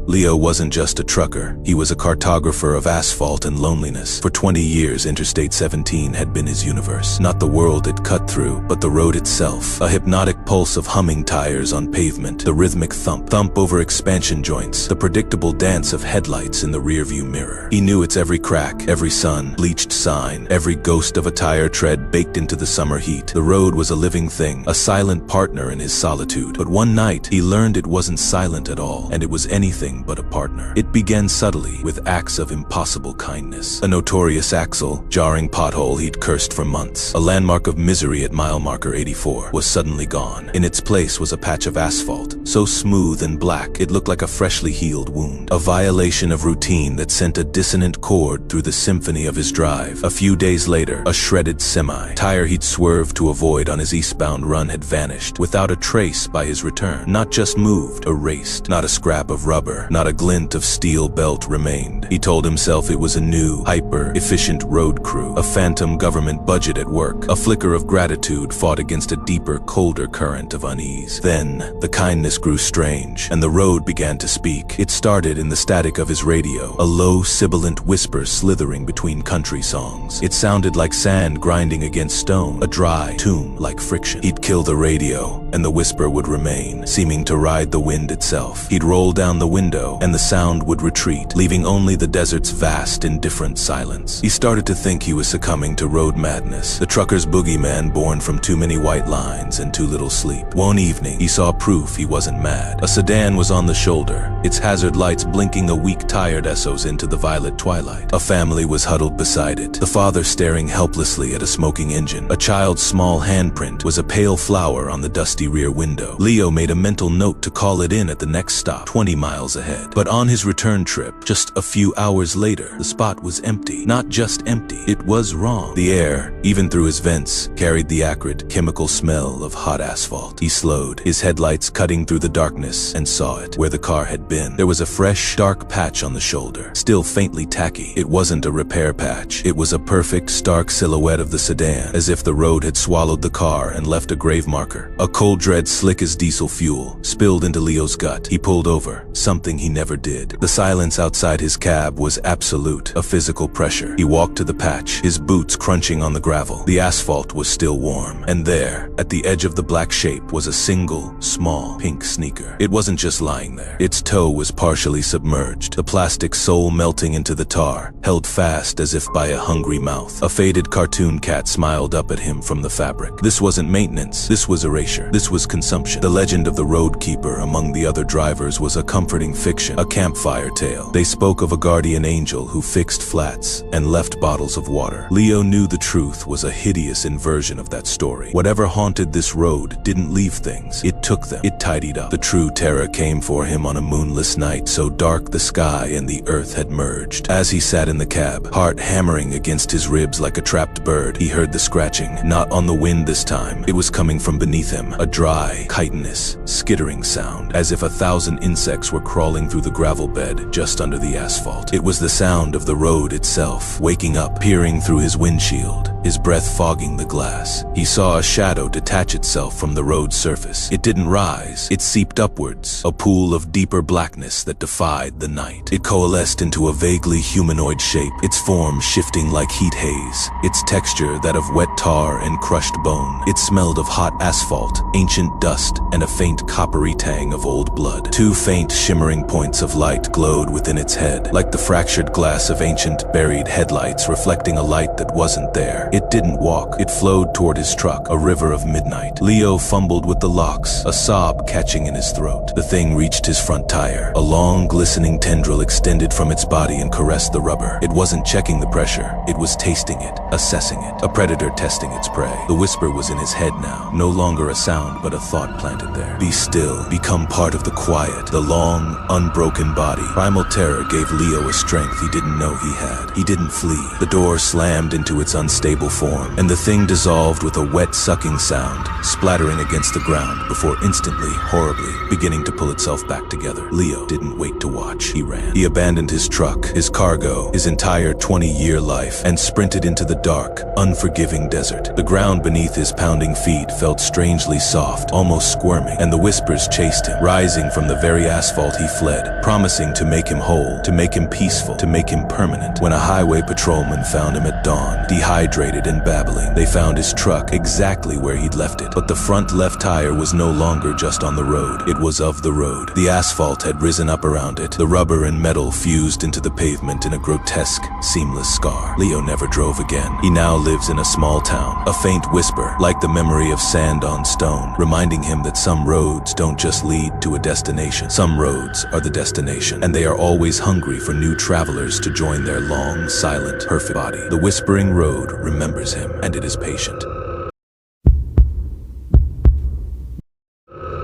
Leo wasn't just a trucker, he was a cartographer of asphalt and loneliness. For 20 years, Interstate 17 had been his universe. Not the world it cut through, but the road itself. A hypnotic pulse of humming tires on pavement, the rhythmic thump over expansion joints, the predictable dance of headlights in the rearview mirror. He knew its every crack, every sun, bleached sign, every ghost of a tire tread baked into the summer heat. The road was a living thing, a silent partner in his solitude. But one night, he learned it wasn't silent at all, and it was anything but a partner. It began subtly, with acts of impossible kindness. A notorious axle, jarring pothole he'd cursed for months, a landmark of misery at mile marker 84, was suddenly gone. In its place was a patch of asphalt, so smooth and black it looked like a freshly healed wound. A violation of routine that sent a dissonant chord through the symphony of his drive. A few days later, a shredded semi, tire he'd swerved to avoid on his eastbound run, had vanished, without a trace by his return. Not just moved, erased. Not a scrap of rubber, not a glint of steel belt remained. He told himself it was a new, hyper-efficient road crew, a phantom government budget at work. A flicker of gratitude fought against a deeper, colder current of unease. Then, the kindness grew strange, and the road began to speak. It started in the static of his radio, a low, sibilant whisper slithering between country songs. It sounded like sand grinding against stone, a dry tomb-like friction. He'd kill the radio, and the whisper would remain, seeming to ride the wind itself. He'd roll down the window, and the sound would retreat, leaving only the desert's vast, indifferent silence. He started to think he was succumbing to road madness, the trucker's boogeyman born from too many white lines and too little sleep. One evening, he saw proof he wasn't mad. A sedan was on the shoulder, its hazard lights blinking a weak, tired Essos into the violet twilight. A family was huddled beside it, the father staring helplessly at a smoking engine. A child's small handprint was a pale flower on the dusty rear window. Leo made a mental note to call it in at the next stop, 20 miles ahead. But on his return trip, just a few hours later, the spot was empty. Not just empty, it was wrong. The air, even through his vents, carried the acrid, chemical smell of hot asphalt. He slowed, his headlights cutting through the darkness, and saw it, where the car had been. There was a fresh, dark patch on the shoulder, still faintly tacky. It wasn't a repair patch. It was a perfect, stark silhouette of the sedan, as if the road had swallowed the car and left a grave marker. A cold dread slick as diesel fuel spilled into Leo's gut. He pulled over, something he never did. The silence outside his cab was absolute, a physical pressure. He walked to the patch, his boots crunching on the gravel. The asphalt was still warm, and there, at the edge of the black shape, was a single, small, pink sneaker. It wasn't just lying there. Its toe was partially submerged, the plastic sole melting into the tar, held fast as if by a hungry mouth. A faded cartoon cat smiled up at him from the fabric. This wasn't maintenance, this was erasure, this was consumption. The legend of the road keeper among the other drivers was a comforting fiction, a campfire tale. They spoke of a guardian angel who fixed flats and left bottles of water. Leo knew the truth was a hideous inversion of that story. Whatever haunted this road didn't leave things, it took them, it tidied up. The true terror came for him on a moonless night, so dark the sky and the earth had merged. As he sat in the cab, heart hammering against his ribs like a trapped bird, he heard the scratching, not on the wind this time. It was coming from beneath him, a dry, chitinous, skittering sound, as if 1,000 insects were crawling through the gravel bed just under the asphalt. It was the sound of the road itself, waking up, peering through his windshield, his breath fogging the glass. He saw a shadow detach itself from the road's surface. It didn't rise, it seeped upwards, a pool of deeper blackness that defied the night. It coalesced into a vaguely humanoid shape, its form shifting like heat haze, its texture that of wet tar and crushed bone. It smelled of hot asphalt, ancient dust, and a faint coppery tang of old blood. Two faint shimmering points of light glowed within its head, like the fractured glass of ancient buried headlights reflecting a light that wasn't there. It didn't walk, it flowed toward his truck, a river of midnight. Leo fumbled with the locks, a sob catching in his throat. The thing reached his front tire. A long, glistening tendril extended from its body and caressed the rubber. It wasn't checking the pressure, it was tasting it, assessing it, a predator testing its prey. The whisper was in his head now, no longer a sound but a thought planted there. Be still, become part of the quiet, the long, unbroken body. Primal terror gave Leo a strength he didn't know he had. He didn't flee. The door slammed into its unstable unstable form, and the thing dissolved with a wet sucking sound, splattering against the ground before instantly, horribly, beginning to pull itself back together. Leo didn't wait to watch. He ran. He abandoned his truck, his cargo, his entire 20-year life, and sprinted into the dark, unforgiving desert. The ground beneath his pounding feet felt strangely soft, almost squirming, and the whispers chased him. Rising from the very asphalt he fled, promising to make him whole, to make him peaceful, to make him permanent. When a highway patrolman found him at dawn, dehydrated and babbling, they found his truck exactly where he'd left it. But the front left tire was no longer just on the road. It was of the road. The asphalt had risen up around it. The rubber and metal fused into the pavement in a grotesque, seamless scar. Leo never drove again. He now lives in a small town, a faint whisper, like the memory of sand on stone, reminding him that some roads don't just lead to a destination. Some roads are the destination, and they are always hungry for new travelers to join their long, silent, perfect body. The whispering road remembers him, and it is patient.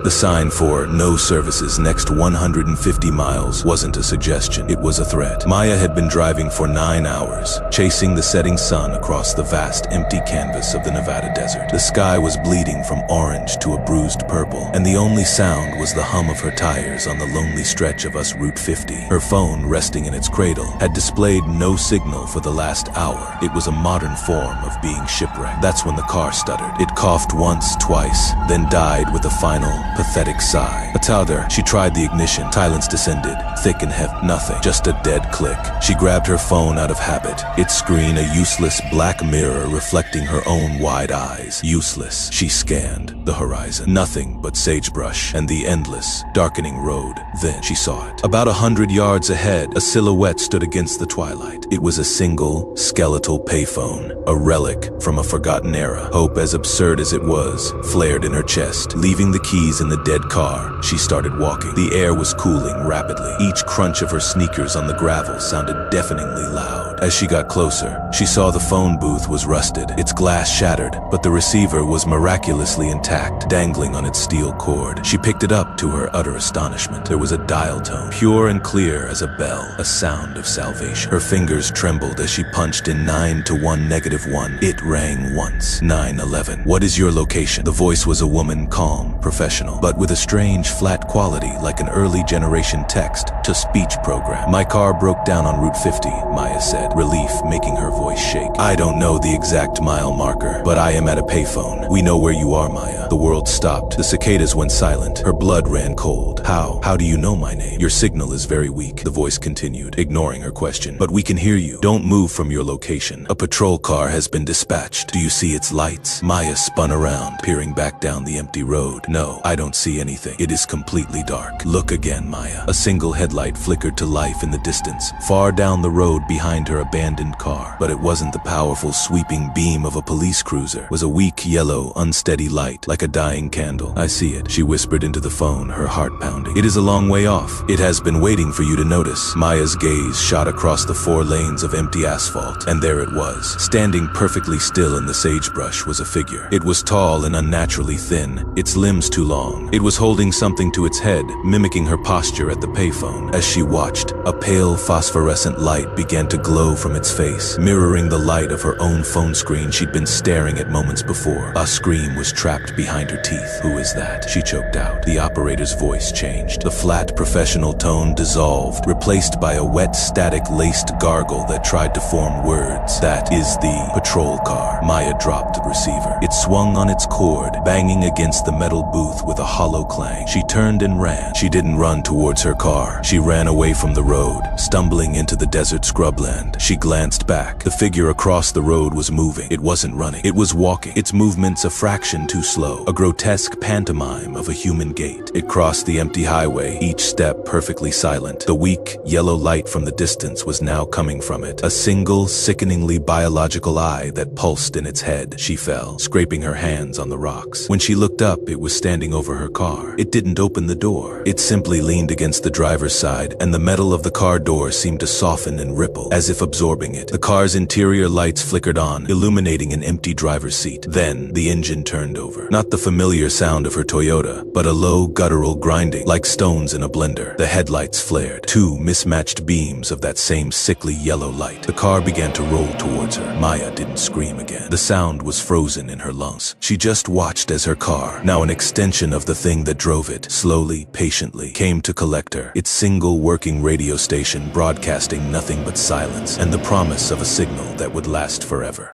The sign for "No services next 150 miles" wasn't a suggestion, it was a threat. Maya had been driving for 9 hours, chasing the setting sun across the vast, empty canvas of the Nevada desert. The sky was bleeding from orange to a bruised purple, and the only sound was the hum of her tires on the lonely stretch of US Route 50. Her phone, resting in its cradle, had displayed no signal for the last hour. It was a modern form of being shipwrecked. That's when the car stuttered. It coughed once, twice, then died with a final, pathetic sigh. A towder. She tried the ignition. Silence descended, thick and heavy. Nothing. Just a dead click. She grabbed her phone out of habit. Its screen a useless black mirror reflecting her own wide eyes. Useless. She scanned the horizon. Nothing but sagebrush and the endless, darkening road. Then she saw it. About 100 yards ahead, a silhouette stood against the twilight. It was a single, skeletal payphone, a relic from a forgotten era. Hope, as absurd as it was, flared in her chest. Leaving the keys in the dead car, she started walking. The air was cooling rapidly. Each crunch of her sneakers on the gravel sounded deafeningly loud. As she got closer, she saw the phone booth was rusted, its glass shattered, but the receiver was miraculously intact, dangling on its steel cord. She picked it up to her utter astonishment. There was a dial tone, pure and clear as a bell, a sound of salvation. Her fingers trembled as she punched in 9 to 1 -1. It rang once. 911. What is your location? The voice was a woman, calm, professional, but with a strange flat quality like an early generation text-to-speech program. My car broke down on Route 50, Maya said, relief making her voice shake. I don't know the exact mile marker, but I am at a payphone. We know where you are, Maya. The world stopped. The cicadas went silent. Her blood ran cold. How do you know my name? Your signal is very weak, the voice continued, ignoring her question. But we can hear you. Don't move from your location. A patrol car has been dispatched. Do you see its lights? Maya spun around, peering back down the empty road. No, I don't see anything. It is completely dark. Look again, Maya. A single headlight flickered to life in the distance, far down the road behind her abandoned car. But it wasn't the powerful, sweeping beam of a police cruiser. It was a weak, yellow, unsteady light, like a dying candle. I see it, she whispered into the phone, her heart pounding. It is a long way off. It has been waiting for you to notice. Maya's gaze shot across the 4 lanes of empty asphalt, and there it was. Standing perfectly still in the sagebrush was a figure. It was tall and unnaturally thin, its limbs too long. It was holding something to its head, mimicking her posture at the payphone. As she watched, a pale phosphorescent light began to glow from its face, mirroring the light of her own phone screen she'd been staring at moments before. A scream was trapped behind her teeth. Who is that? She choked out. The operator's voice changed. The flat, professional tone dissolved, replaced by a wet, static-laced gargle that tried to form words. That is the patrol car. Maya dropped the receiver. It swung on its cord, banging against the metal booth with a hollow clang. She turned and ran. She didn't run towards her car. She ran away from the road, stumbling into the desert scrubland. She glanced back. The figure across the road was moving. It wasn't running. It was walking. Its movements a fraction too slow. A grotesque pantomime of a human gait. It crossed the empty highway, each step perfectly silent. The weak, yellow light from the distance was now coming from it. A single, sickeningly biological eye that pulsed in its head. She fell, scraping her hands on the rocks. When she looked up, it was standing over her car. It didn't open the door. It simply leaned against the driver's side, and the metal of the car door seemed to soften and ripple, as if absorbing it. The car's interior lights flickered on, illuminating an empty driver's seat. Then, the engine turned over. Not the familiar sound of her Toyota, but a low, guttural grinding, like stones in a blender. The headlights flared, two mismatched beams of that same sickly yellow light. The car began to roll towards her. Maya didn't scream again. The sound was frozen in her lungs. She just watched as her car, now an extension of the thing that drove it, slowly, patiently, came to collect her, its single working radio station broadcasting nothing but silence and the promise of a signal that would last forever.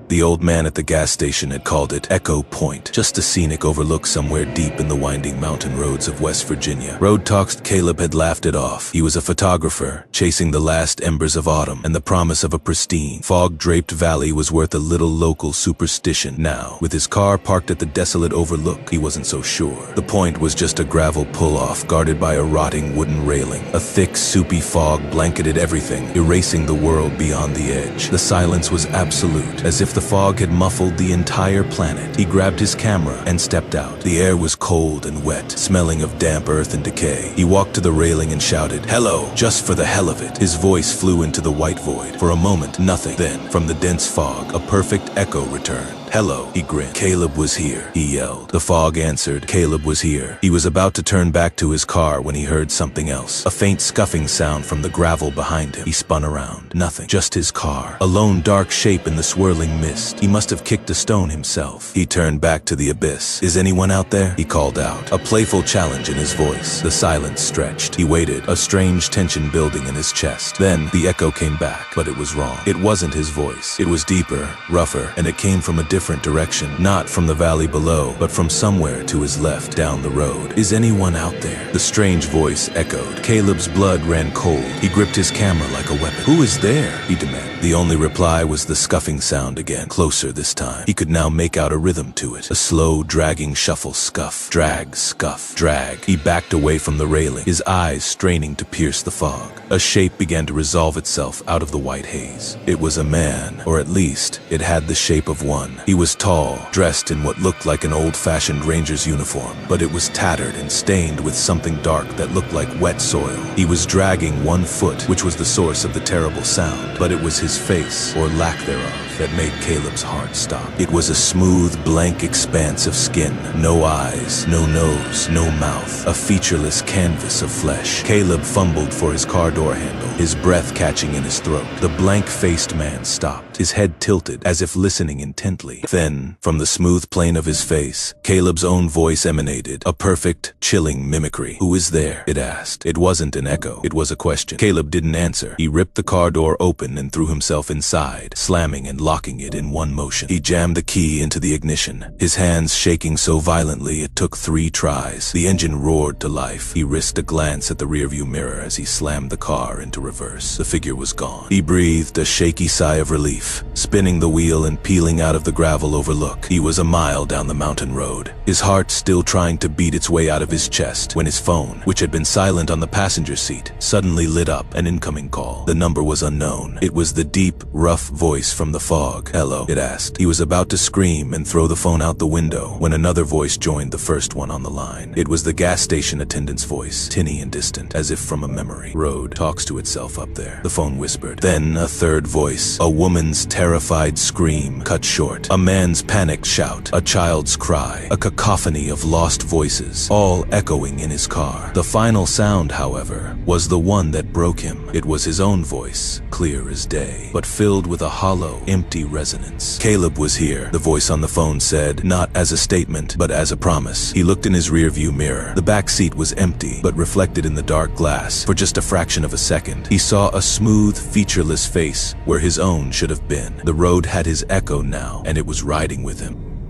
The old man at the gas station had called it Echo Point, just a scenic overlook somewhere deep in the winding mountain roads of West Virginia. Road Talks Caleb had laughed it off. He was a photographer, chasing the last embers of autumn, and the promise of a pristine, fog-draped valley was worth a little local superstition. Now, with his car parked at the desolate overlook, he wasn't so sure. The point was just a gravel pull-off guarded by a rotting wooden railing. A thick, soupy fog blanketed everything, erasing the world beyond the edge. The silence was absolute, as if the fog had muffled the entire planet. He grabbed his camera and stepped out. The air was cold and wet, smelling of damp earth and decay. He walked to the railing and shouted, "Hello," just for the hell of it. His voice flew into the white void. For a moment, nothing. Then, from the dense fog, a perfect echo returned. "Hello," he grinned. Caleb was here, he yelled. The fog answered. Caleb was here. He was about to turn back to his car when he heard something else. A faint scuffing sound from the gravel behind him. He spun around. Nothing. Just his car. A lone dark shape in the swirling mist. He must have kicked a stone himself. He turned back to the abyss. "Is anyone out there?" he called out, a playful challenge in his voice. The silence stretched. He waited, a strange tension building in his chest. Then the echo came back, but it was wrong. It wasn't his voice. It was deeper, rougher, and it came from a different direction, not from the valley below, but from somewhere to his left, down the road. "Is anyone out there?" The strange voice echoed. Caleb's blood ran cold. He gripped his camera like a weapon. "Who is there?" he demanded. The only reply was the scuffing sound again, closer this time. He could now make out a rhythm to it, a slow, dragging shuffle. Scuff, drag, scuff, drag. He backed away from the railing, his eyes straining to pierce the fog. A shape began to resolve itself out of the white haze. It was a man, or at least, it had the shape of one. He was tall, dressed in what looked like an old-fashioned ranger's uniform, but it was tattered and stained with something dark that looked like wet soil. He was dragging one foot, which was the source of the terrible sound, but it was his face, or lack thereof, that made Caleb's heart stop. It was a smooth, blank expanse of skin. No eyes, no nose, no mouth. A featureless canvas of flesh. Caleb fumbled for his car door handle, his breath catching in his throat. The blank-faced man stopped, his head tilted, as if listening intently. Then, from the smooth plane of his face, Caleb's own voice emanated, a perfect, chilling mimicry. "Who is there?" it asked. It wasn't an echo. It was a question. Caleb didn't answer. He ripped the car door open and threw himself inside, slamming and locking it in one motion. He jammed the key into the ignition, his hands shaking so violently it took 3 tries. The engine roared to life. He risked a glance at the rearview mirror as he slammed the car into reverse. The figure was gone. He breathed a shaky sigh of relief, spinning the wheel and peeling out of the gravel overlook. He was a mile down the mountain road, his heart still trying to beat its way out of his chest, when his phone, which had been silent on the passenger seat, suddenly lit up. An incoming call. The number was unknown. It was the deep, rough voice from the fog. "Hello," it asked. He was about to scream and throw the phone out the window when another voice joined the first one on the line. It was the gas station attendant's voice, tinny and distant, as if from a memory. "Road talks to itself up there," the phone whispered. Then a third voice, a woman's terrified scream, cut short. A man's panicked shout, a child's cry, a cacophony of lost voices, all echoing in his car. The final sound, however, was the one that broke him. It was his own voice, clear as day, but filled with a hollow, empty resonance. Caleb was here, the voice on the phone said, not as a statement, but as a promise. He looked in his rearview mirror. The back seat was empty, but reflected in the dark glass. For just a fraction of a second, he saw a smooth, featureless face where his own should have been. The road had his echo now, and it was riding with him.